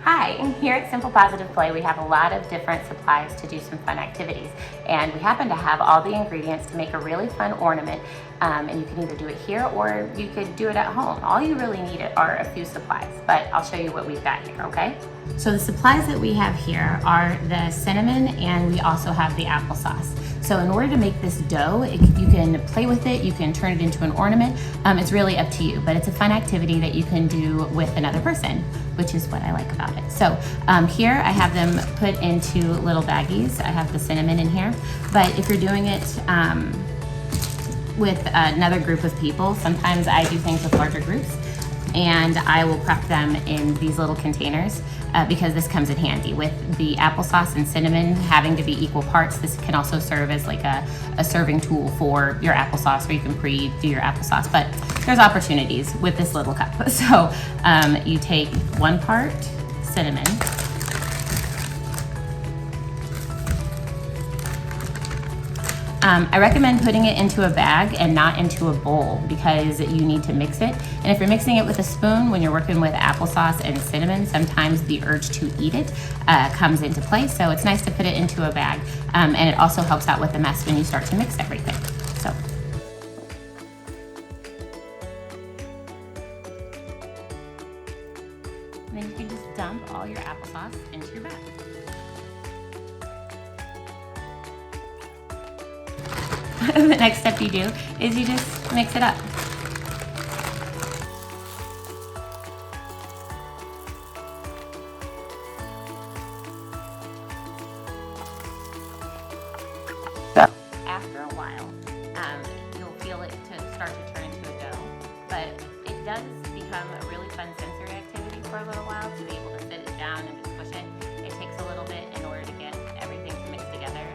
Hi, here at Simple Positive Play, we have a lot of different supplies to do some fun activities. And we happen to have all the ingredients to make a really fun ornament. And you can either do it here or you could do it at home. All you really need are a few supplies, but I'll show you what we've got here, okay? So the supplies that we have here are the cinnamon, and we also have the applesauce. So in order to make this dough, you can play with it, you can turn it into an ornament. It's really up to you, but it's a fun activity that you can do with another person, which is what I like about it. So here I have them put into little baggies. I have the cinnamon in here, but if you're doing it with another group of people, sometimes I do things with larger groups, and I will prep them in these little containers because this comes in handy. With the applesauce and cinnamon having to be equal parts, this can also serve as like a serving tool for your applesauce, or you can pre-do your applesauce, but there's opportunities with this little cup. So you take 1 part cinnamon, I recommend putting it into a bag and not into a bowl because you need to mix it. And if you're mixing it with a spoon, when you're working with applesauce and cinnamon, sometimes the urge to eat it comes into play. So it's nice to put it into a bag. And it also helps out with the mess when you start to mix everything. So. And then you can just dump all your applesauce into your bag. The next step you do is you just mix it up. So after a while, you'll feel it to start to turn into a dough, but it does become a really fun sensory activity for a little while to be able to sit it down and just push it. It takes a little bit in order to get everything to mix together,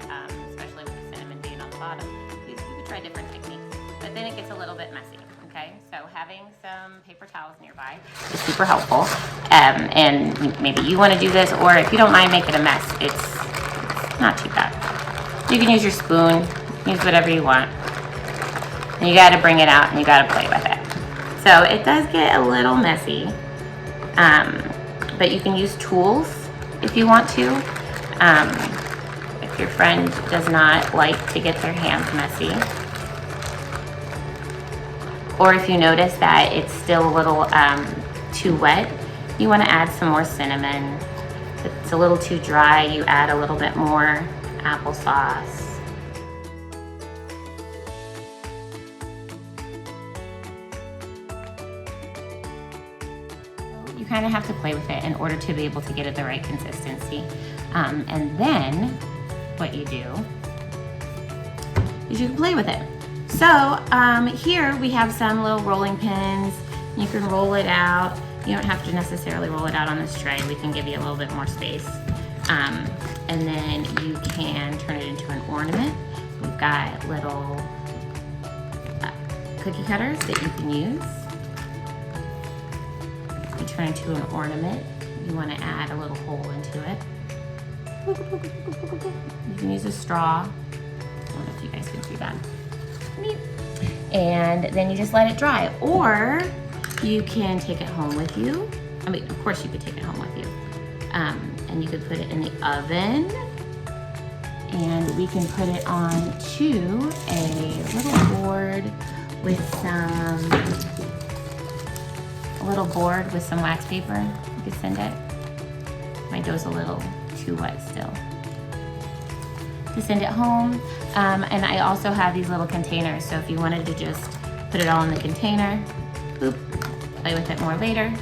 especially with the cinnamon being on the bottom. You could try different techniques, but then it gets a little bit messy, okay? So having some paper towels nearby is super helpful, and maybe you want to do this, or if you don't mind making a mess, it's not too bad. You can use your spoon, use whatever you want, and you got to bring it out and you got to play with it. So it does get a little messy, but you can use tools if you want to. If your friend does not like to get their hands messy, or if you notice that it's still a little too wet, you want to add some more cinnamon. If it's a little too dry, you add a little bit more applesauce. You kind of have to play with it in order to be able to get it the right consistency. And then what you do is you can play with it. So here we have some little rolling pins. You can roll it out. You don't have to necessarily roll it out on this tray. We can give you a little bit more space. And then you can turn it into an ornament. We've got little cookie cutters that you can use. You turn into an ornament. You want to add a little hole into it. You can use a straw. I don't know if you guys can see that. Neat. And then you just let it dry. Or you can take it home with you. I mean, of course you could take it home with you. And you could put it in the oven. And we can put it onto a little board with some wax paper. You could send it. My dough's a little too wet still. To send it home. And I also have these little containers, so if you wanted to just put it all in the container, boop, play with it more later,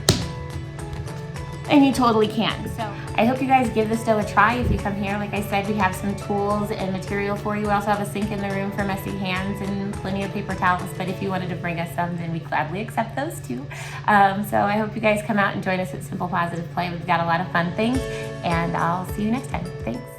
and you totally can. So I hope you guys give this dough a try. If you come here, like I said, we have some tools and material for you. We also have a sink in the room for messy hands and plenty of paper towels, but if you wanted to bring us some, then we gladly accept those too. So I hope you guys come out and join us at Simple Positive Play. We've got a lot of fun things, and I'll see you next time. Thanks.